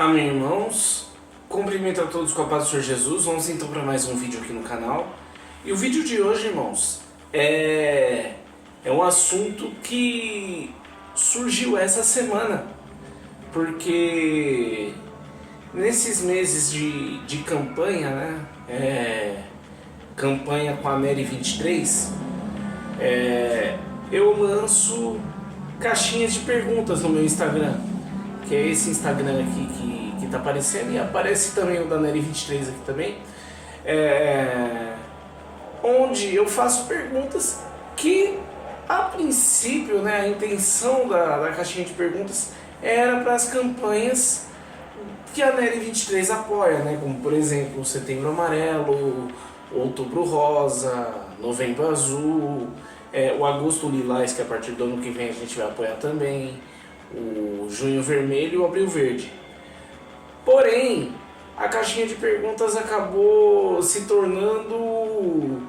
Amém, irmãos. Cumprimento a todos com a paz do Senhor Jesus. Vamos então para mais um vídeo aqui no canal. E o vídeo de hoje, irmãos, é um assunto que surgiu essa semana. Porque nesses meses de campanha, né? Campanha com a Nery 23, eu lanço caixinhas de perguntas no meu Instagram, que é esse Instagram aqui que tá aparecendo, e aparece também o da Nery 23 aqui também, onde eu faço perguntas que, a princípio, né, a intenção da caixinha de perguntas era para as campanhas que a Nery 23 apoia, né, como por exemplo Setembro Amarelo, Outubro Rosa, Novembro Azul, o Agosto Lilás, que a partir do ano que vem a gente vai apoiar também, o Junho Vermelho e o Abril Verde. Porém, a caixinha de perguntas acabou se tornando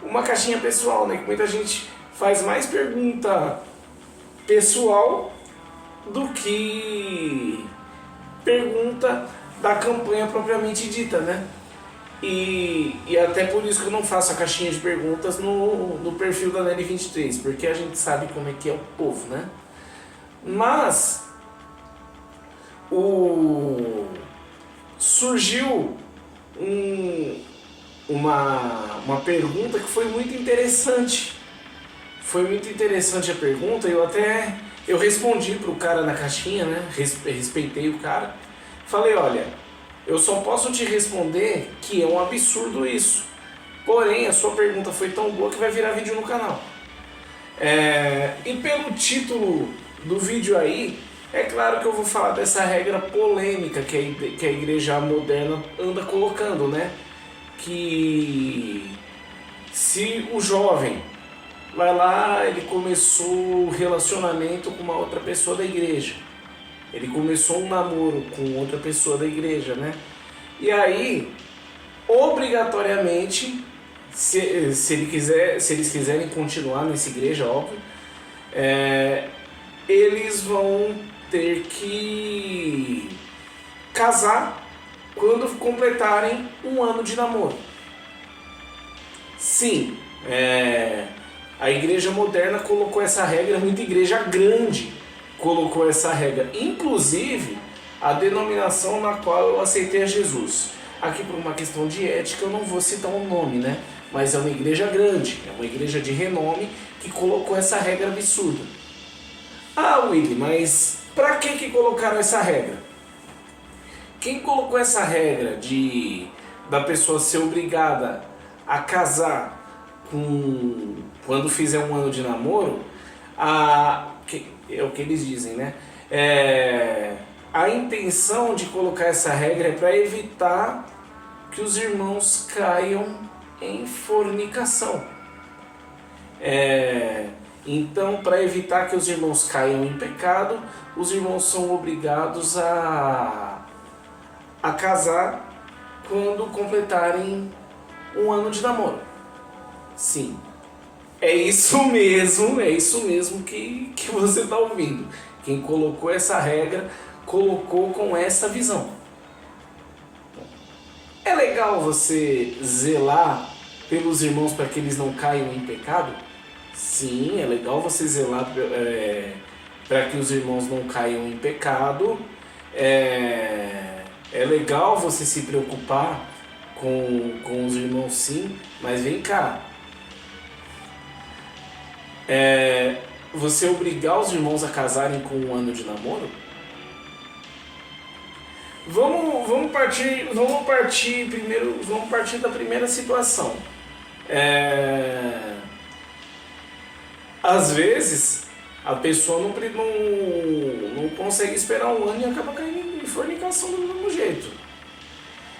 uma caixinha pessoal, né? Que muita gente faz mais pergunta pessoal do que pergunta da campanha propriamente dita, né? E até por isso que eu não faço a caixinha de perguntas no perfil da Nery 23, porque a gente sabe como é que é o povo, né? Mas surgiu uma pergunta que foi muito interessante. Foi muito interessante a pergunta, eu respondi pro cara na caixinha, né? Respeitei o cara. Falei, olha, eu só posso te responder que é um absurdo isso. Porém, a sua pergunta foi tão boa que vai virar vídeo no canal. E pelo título do vídeo aí, é claro que eu vou falar dessa regra polêmica que a igreja moderna anda colocando, né? Que se o jovem vai lá, ele começou um relacionamento com uma outra pessoa da igreja, ele começou um namoro com outra pessoa da igreja, né? E aí, obrigatoriamente, se eles quiserem continuar nessa igreja, óbvio, eles vão ter que casar quando completarem um ano de namoro. Sim, a igreja moderna colocou essa regra, muita igreja grande colocou essa regra, inclusive a denominação na qual eu aceitei a Jesus. Aqui por uma questão de ética eu não vou citar um nome, né? Mas é uma igreja grande, é uma igreja de renome que colocou essa regra absurda. Ah, Willy, mas para que colocaram essa regra? Quem colocou essa regra da pessoa ser obrigada a casar quando fizer um ano de namoro, é o que eles dizem, né? A intenção de colocar essa regra é para evitar que os irmãos caiam em fornicação. Então, para evitar que os irmãos caiam em pecado, os irmãos são obrigados a casar quando completarem um ano de namoro. Sim, é isso mesmo que você está ouvindo. Quem colocou essa regra, colocou com essa visão. É legal você zelar pelos irmãos para que eles não caiam em pecado? Sim, é legal você zelar para que os irmãos não caiam em pecado. É legal você se preocupar com os irmãos, sim, mas vem cá. Você obrigar os irmãos a casarem com um ano de namoro? Vamos partir da primeira situação. Às vezes a pessoa não consegue esperar um ano e acaba caindo em fornicação do mesmo jeito.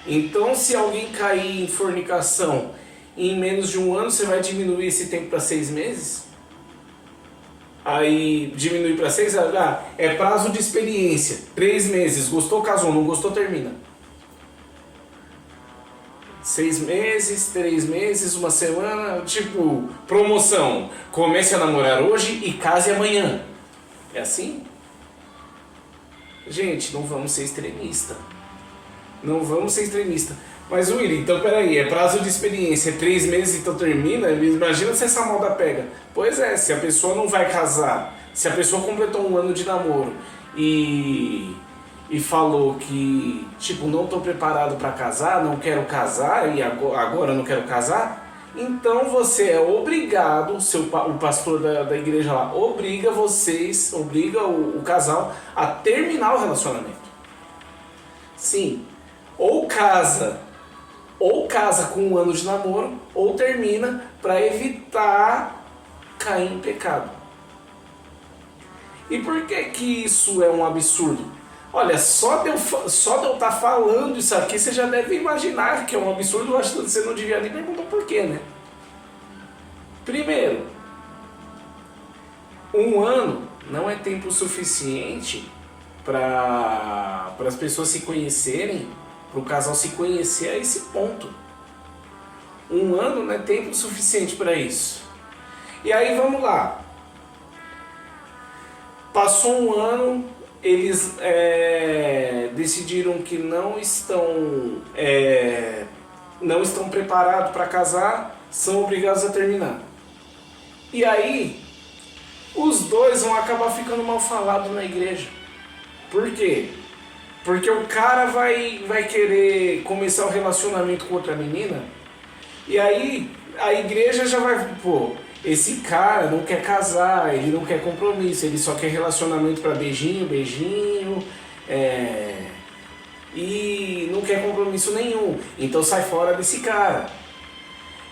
Então, se alguém cair em fornicação em menos de um ano, você vai diminuir esse tempo para 6 meses? Aí diminui para 6, é prazo de experiência, 3 meses, gostou, casou, não gostou, termina. 6 meses, 3 meses, uma semana, tipo, promoção, comece a namorar hoje e case amanhã. É assim? Gente, não vamos ser extremista. Não vamos ser extremista. Mas, Willy, então peraí, é prazo de experiência, é 3 meses então termina? Imagina se essa moda pega. Pois é, se a pessoa não vai casar, se a pessoa completou um ano de namoro e falou que, tipo, não estou preparado para casar, não quero casar e agora não quero casar, então você é obrigado, o pastor da igreja lá, obriga o casal a terminar o relacionamento. Sim, ou casa com um ano de namoro, ou termina para evitar cair em pecado. E por que que isso é um absurdo? Olha, só de eu estar falando isso aqui, você já deve imaginar que é um absurdo. Eu acho que você não devia nem perguntar por quê, né? Primeiro, um ano não é tempo suficiente para as pessoas se conhecerem, para o casal se conhecer a esse ponto. Um ano não é tempo suficiente para isso. E aí vamos lá. Passou um ano, eles decidiram que não estão preparados para casar, são obrigados a terminar. E aí, os dois vão acabar ficando mal falados na igreja. Por quê? Porque o cara vai querer começar o relacionamento com outra menina, e aí a igreja já vai, esse cara não quer casar, ele não quer compromisso, ele só quer relacionamento para beijinho, e não quer compromisso nenhum, então sai fora desse cara.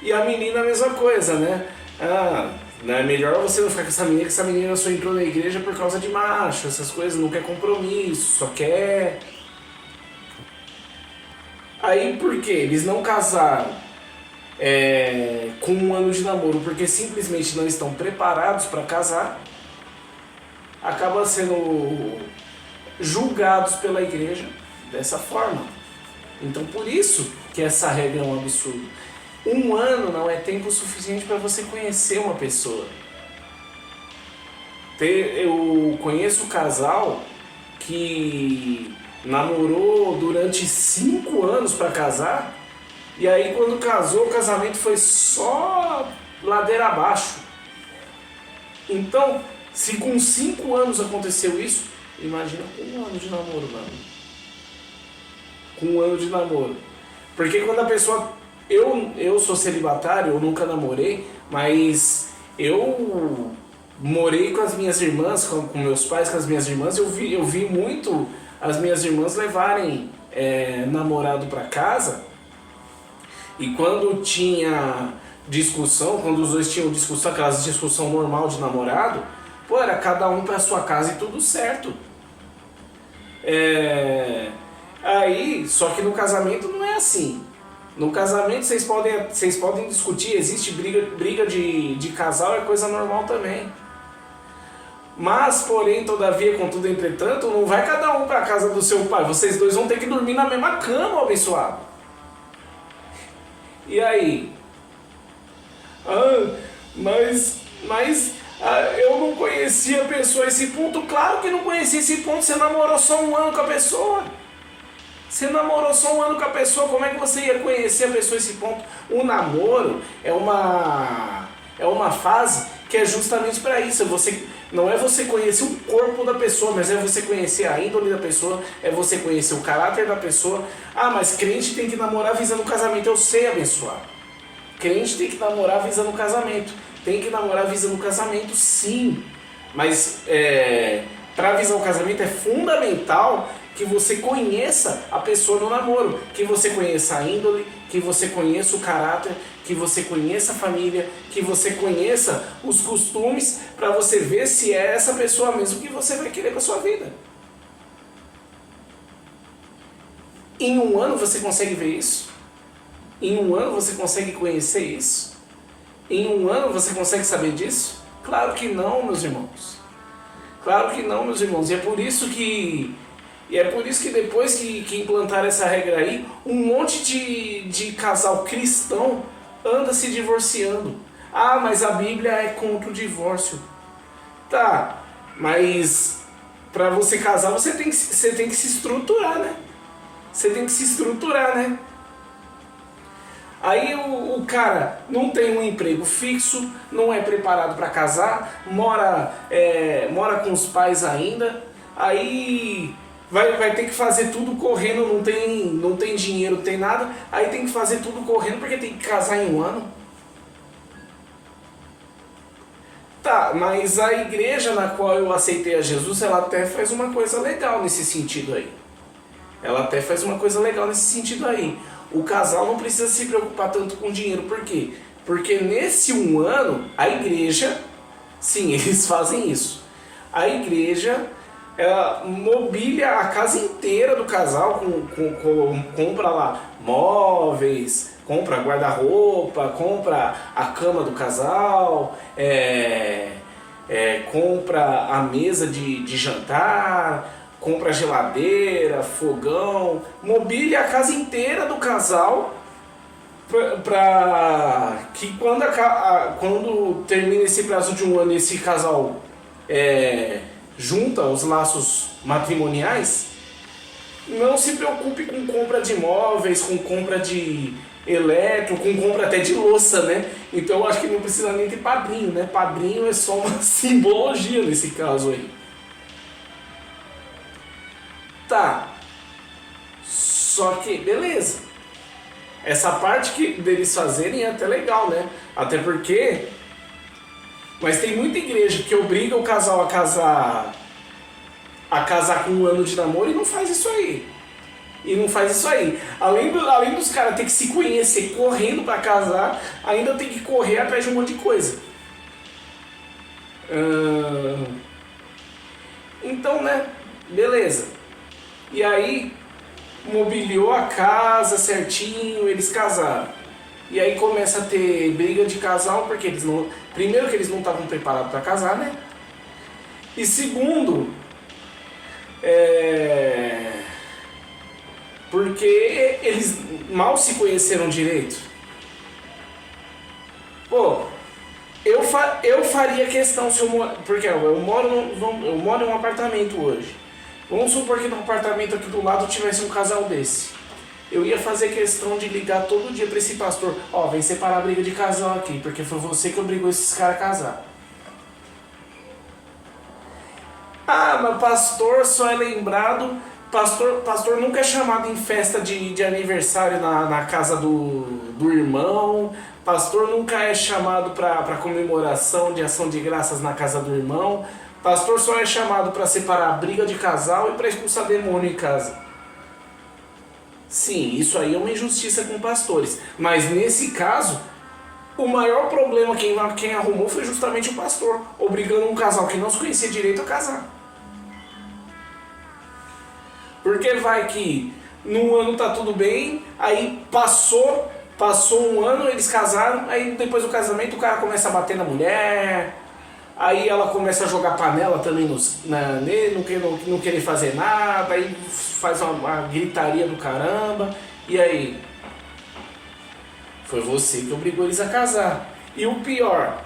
E a menina a mesma coisa, né? Não é melhor você não ficar com essa menina, que essa menina só entrou na igreja por causa de macho, essas coisas, não quer compromisso, só quer... Aí por quê? Eles não casaram com um ano de namoro porque simplesmente não estão preparados para casar, acabam sendo julgados pela igreja dessa forma. Então por isso que essa regra é um absurdo. Um ano não é tempo suficiente para você conhecer uma pessoa. Eu conheço um casal que namorou durante 5 anos para casar, e aí quando casou, o casamento foi só ladeira abaixo. Então, se com 5 anos aconteceu isso, imagina com um ano de namoro, mano. Com um ano de namoro. Porque quando a pessoa... Eu sou celibatário, eu nunca namorei, mas eu morei com as minhas irmãs, com meus pais, com as minhas irmãs, eu vi muito as minhas irmãs levarem namorado para casa, e quando tinha discussão, quando os dois tinham discussão, aquelas discussão normal de namorado, era cada um para sua casa e tudo certo. Aí, só que no casamento não é assim. No casamento vocês podem discutir, existe briga de casal, é coisa normal também. Mas, porém, todavia, contudo, entretanto, não vai cada um para a casa do seu pai. Vocês dois vão ter que dormir na mesma cama, abençoado. E aí? Mas eu não conhecia a pessoa a esse ponto. Claro que não conhecia esse ponto, você namorou só um ano com a pessoa. Você namorou só um ano com a pessoa, como é que você ia conhecer a pessoa a esse ponto? O namoro é uma fase que é justamente para isso. Não é você conhecer o corpo da pessoa, mas é você conhecer a índole da pessoa, é você conhecer o caráter da pessoa. Mas crente tem que namorar visando o casamento. Eu sei, abençoar. Crente tem que namorar visando o casamento. Tem que namorar visando o casamento, sim. Mas para visar o casamento é fundamental que você conheça a pessoa no namoro, que você conheça a índole, que você conheça o caráter, que você conheça a família, que você conheça os costumes, para você ver se é essa pessoa mesmo que você vai querer para a sua vida. Em um ano você consegue ver isso? Em um ano você consegue conhecer isso? Em um ano você consegue saber disso? Claro que não, meus irmãos. Claro que não, meus irmãos. E é por isso que depois que implantaram essa regra aí, um monte de casal cristão anda se divorciando. Mas a Bíblia é contra o divórcio. Tá, mas Pra você casar, você tem que se estruturar, né? Você tem que se estruturar, né? Aí o cara não tem um emprego fixo, não é preparado para casar, mora com os pais ainda, aí vai ter que fazer tudo correndo, não tem dinheiro, não tem nada, aí tem que fazer tudo correndo porque tem que casar em um ano. Tá, mas a igreja na qual eu aceitei a Jesus, ela até faz uma coisa legal nesse sentido aí. Ela até faz uma coisa legal nesse sentido aí. O casal não precisa se preocupar tanto com dinheiro. Por quê? Porque nesse um ano, a igreja, sim, eles fazem isso. A igreja, ela mobília a casa inteira do casal, compra lá móveis, compra guarda-roupa, compra a cama do casal, compra a mesa de jantar, compra geladeira, fogão, mobília a casa inteira do casal para que quando termina esse prazo de um ano, esse casal junta os laços matrimoniais, não se preocupe com compra de móveis, com compra de elétrico, com compra até de louça, né? Então eu acho que não precisa nem ter padrinho, né? Padrinho é só uma simbologia nesse caso aí. Tá, só que beleza, essa parte deles fazerem é até legal, né? Até porque, mas tem muita igreja que obriga o casal a casar com um ano de namoro e não faz isso aí. Além dos caras ter que se conhecer correndo pra casar, ainda tem que correr atrás de um monte de coisa. Então, né? Beleza. E aí, mobiliou a casa certinho, eles casaram. E aí começa a ter briga de casal, porque eles não... Primeiro que eles não estavam preparados para casar, né? E segundo, porque eles mal se conheceram direito. Pô, eu faria questão, porque eu moro em um apartamento hoje. Vamos supor que no apartamento aqui do lado tivesse um casal desse. Eu ia fazer questão de ligar todo dia para esse pastor. Ó, vem separar a briga de casal aqui, porque foi você que obrigou esses caras a casar. Ah, mas pastor só é lembrado... Pastor nunca é chamado em festa de aniversário na casa do irmão. Pastor nunca é chamado para comemoração de ação de graças na casa do irmão. Pastor só é chamado para separar a briga de casal e para expulsar demônio em casa. Sim, isso aí é uma injustiça com pastores. Mas nesse caso, o maior problema quem arrumou foi justamente o pastor, obrigando um casal que não se conhecia direito a casar. Porque vai que num ano tá tudo bem, aí passou um ano, eles casaram, aí depois do casamento o cara começa a bater na mulher... Aí ela começa a jogar panela também nele, não querer fazer nada, aí faz uma gritaria do caramba. E aí? Foi você que obrigou eles a casar. E o pior,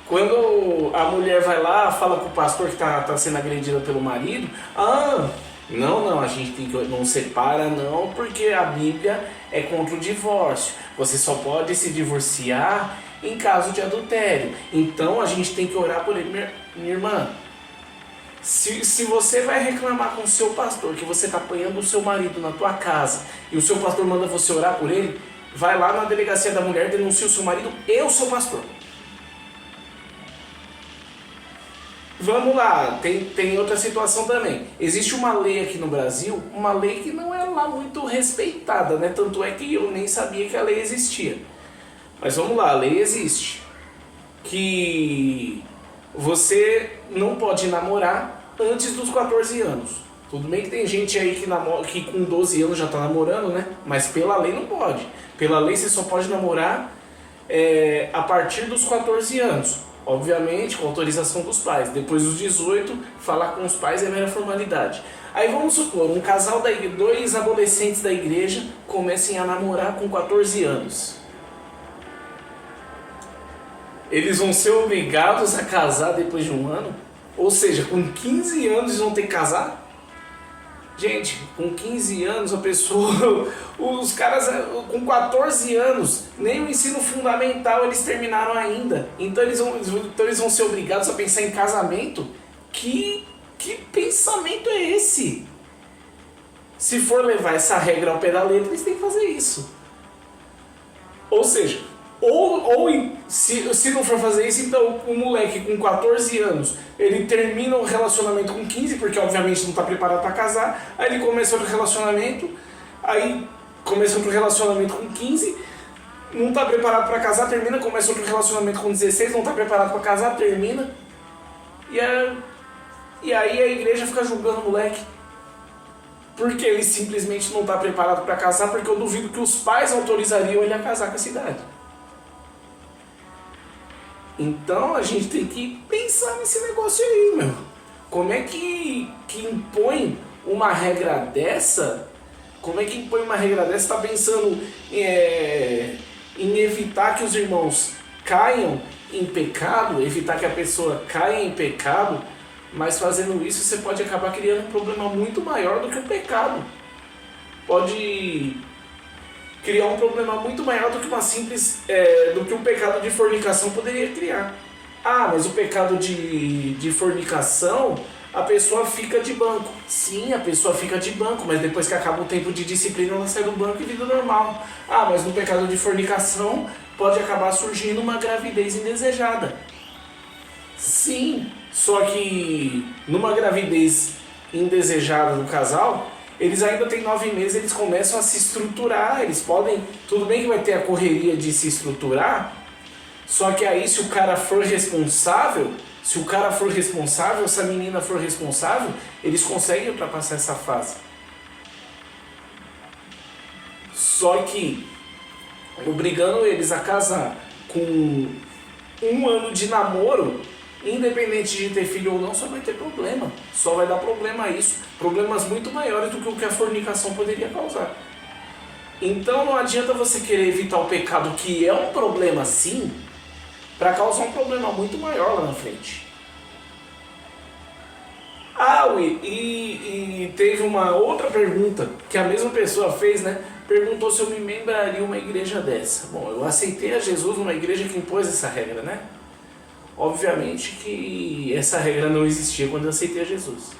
quando a mulher vai lá, fala com o pastor que tá sendo agredida pelo marido, não, a gente não separa não, porque a Bíblia é contra o divórcio. Você só pode se divorciar em caso de adultério. Então a gente tem que orar por ele. Minha irmã, se você vai reclamar com o seu pastor que você está apanhando o seu marido na tua casa e o seu pastor manda você orar por ele, vai lá na delegacia da mulher, denuncia o seu marido e o seu pastor. Vamos lá, tem outra situação também. Existe uma lei aqui no Brasil, uma lei que não é lá muito respeitada, né? Tanto é que eu nem sabia que a lei existia. Mas vamos lá, a lei existe. Que você não pode namorar antes dos 14 anos. Tudo bem que tem gente aí que com 12 anos já está namorando, né? Mas pela lei não pode. Pela lei você só pode namorar a partir dos 14 anos. Obviamente com autorização dos pais. Depois dos 18, falar com os pais é mera formalidade. Aí vamos supor, um casal, dois adolescentes da igreja comecem a namorar com 14 anos. Eles vão ser obrigados a casar depois de um ano? Ou seja, com 15 anos eles vão ter que casar? Gente, com 15 anos a pessoa, os caras com 14 anos, nem o ensino fundamental eles terminaram ainda. Então eles vão ser obrigados a pensar em casamento? Que pensamento é esse? Se for levar essa regra ao pé da letra, eles têm que fazer isso. Ou seja, se não for fazer isso, então o moleque com 14 anos, ele termina o relacionamento com 15, porque obviamente não está preparado para casar, aí ele começa outro relacionamento, aí começa outro relacionamento com 15, não está preparado para casar, termina, começa outro relacionamento com 16, não está preparado para casar, termina, e aí a igreja fica julgando o moleque. Porque ele simplesmente não está preparado para casar, porque eu duvido que os pais autorizariam ele a casar com essa idade. Então a gente tem que pensar nesse negócio aí, meu. Como é que impõe uma regra dessa? Como é que impõe uma regra dessa? Está pensando em evitar que os irmãos caiam em pecado, evitar que a pessoa caia em pecado, mas fazendo isso você pode acabar criando um problema muito maior do que o pecado. Pode criar um problema muito maior do que do que um pecado de fornicação poderia criar. Ah, mas o pecado de fornicação, a pessoa fica de banco. Sim, a pessoa fica de banco, mas depois que acaba o tempo de disciplina, ela sai do banco e vida normal. Ah, mas no pecado de fornicação pode acabar surgindo uma gravidez indesejada. Sim, só que numa gravidez indesejada do casal, eles ainda têm 9 meses, eles começam a se estruturar, eles podem, tudo bem que vai ter a correria de se estruturar, só que aí se o cara for responsável, se a menina for responsável, eles conseguem ultrapassar essa fase. Só que obrigando eles a casar com 1 ano de namoro, independente de ter filho ou não, só vai ter problema. Só vai dar problema a isso. Problemas muito maiores do que o que a fornicação poderia causar. Então não adianta você querer evitar o pecado, que é um problema sim, para causar um problema muito maior lá na frente. E teve uma outra pergunta que a mesma pessoa fez, né? Perguntou se eu me membraria uma igreja dessa. Bom, eu aceitei a Jesus numa igreja que impôs essa regra, né? Obviamente que essa regra não existia quando eu aceitei a Jesus.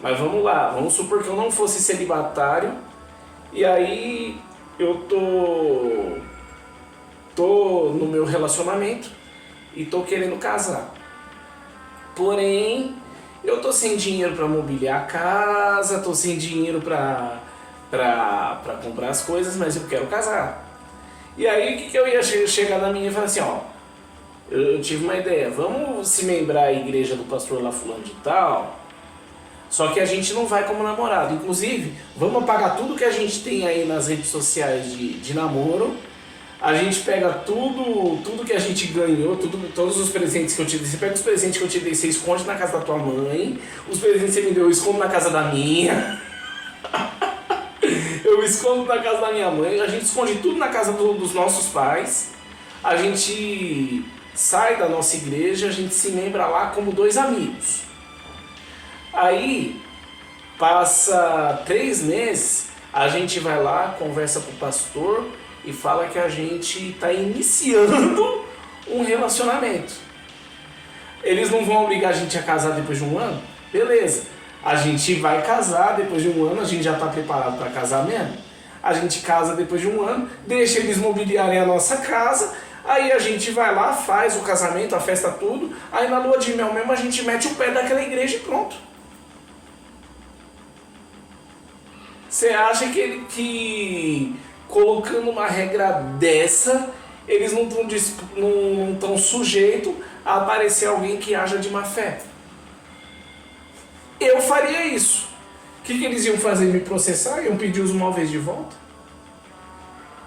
Mas vamos lá, vamos supor que eu não fosse celibatário e aí eu tô no meu relacionamento e tô querendo casar. Porém, eu tô sem dinheiro para mobiliar a casa, tô sem dinheiro para comprar as coisas, mas eu quero casar. E aí o que eu ia chegar na minha e falar assim, ó, eu tive uma ideia, vamos se membrar a igreja do pastor lá fulano de tal, só que a gente não vai como namorado, inclusive vamos apagar tudo que a gente tem aí nas redes sociais de namoro, a gente pega tudo que a gente ganhou, todos os presentes que eu te dei, você pega os presentes que eu te dei, você esconde na casa da tua mãe, os presentes que você me deu eu escondo na casa da minha, eu escondo na casa da minha mãe, a gente esconde tudo na casa dos nossos pais, a gente sai da nossa igreja, a gente se membra lá como 2 amigos. Aí, passa 3 meses, a gente vai lá, conversa com o pastor e fala que a gente está iniciando um relacionamento. Eles não vão obrigar a gente a casar depois de 1 ano? Beleza. A gente vai casar depois de 1 ano, a gente já está preparado para casar mesmo? A gente casa depois de 1 ano, deixa eles mobiliarem a nossa casa, aí a gente vai lá, faz o casamento, a festa, tudo, aí na lua de mel mesmo a gente mete o pé daquela igreja e pronto. Você acha que colocando uma regra dessa, eles não estão sujeitos a aparecer alguém que haja de má fé? Eu faria isso. O que eles iam fazer? Me processar? Iam pedir os móveis de volta?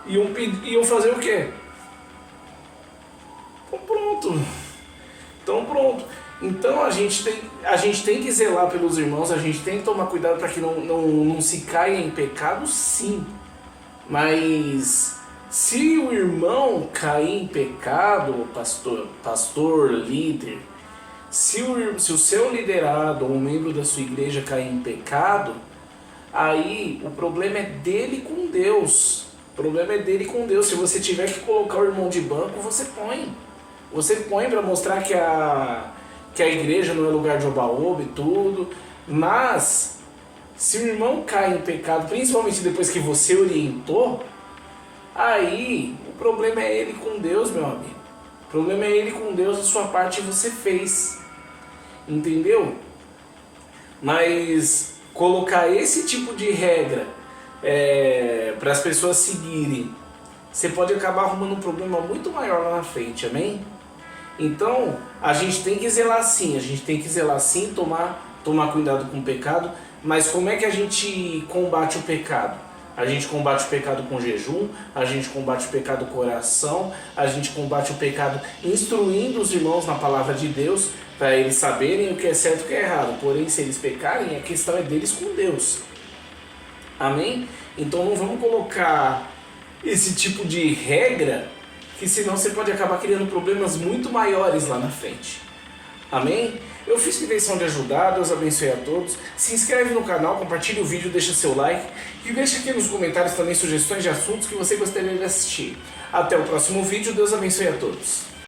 Iam fazer o quê? Então pronto. Então a gente tem que zelar pelos irmãos, a gente tem que tomar cuidado para que não se caia em pecado, sim. Mas se o irmão cair em pecado, pastor, líder, Se o seu liderado ou um membro da sua igreja cair em pecado, aí o problema é dele com Deus. O problema é dele com Deus. Se você tiver que colocar o irmão de banco, você põe. Você põe para mostrar que a igreja não é lugar de oba-oba e tudo. Mas, se o irmão cai em pecado, principalmente depois que você orientou, aí o problema é ele com Deus, meu amigo. O problema é ele com Deus, a sua parte você fez. Entendeu? Mas colocar esse tipo de regra para as pessoas seguirem, você pode acabar arrumando um problema muito maior lá na frente, amém? Então, a gente tem que zelar sim, tomar cuidado com o pecado, mas como é que a gente combate o pecado? A gente combate o pecado com jejum, a gente combate o pecado com oração, a gente combate o pecado instruindo os irmãos na palavra de Deus, para eles saberem o que é certo e o que é errado. Porém, se eles pecarem, a questão é deles com Deus. Amém? Então não vamos colocar esse tipo de regra, que senão você pode acabar criando problemas muito maiores lá na frente. Amém? Eu fiz com a intenção de ajudar, Deus abençoe a todos. Se inscreve no canal, compartilha o vídeo, deixa seu like e deixa aqui nos comentários também sugestões de assuntos que você gostaria de assistir. Até o próximo vídeo, Deus abençoe a todos.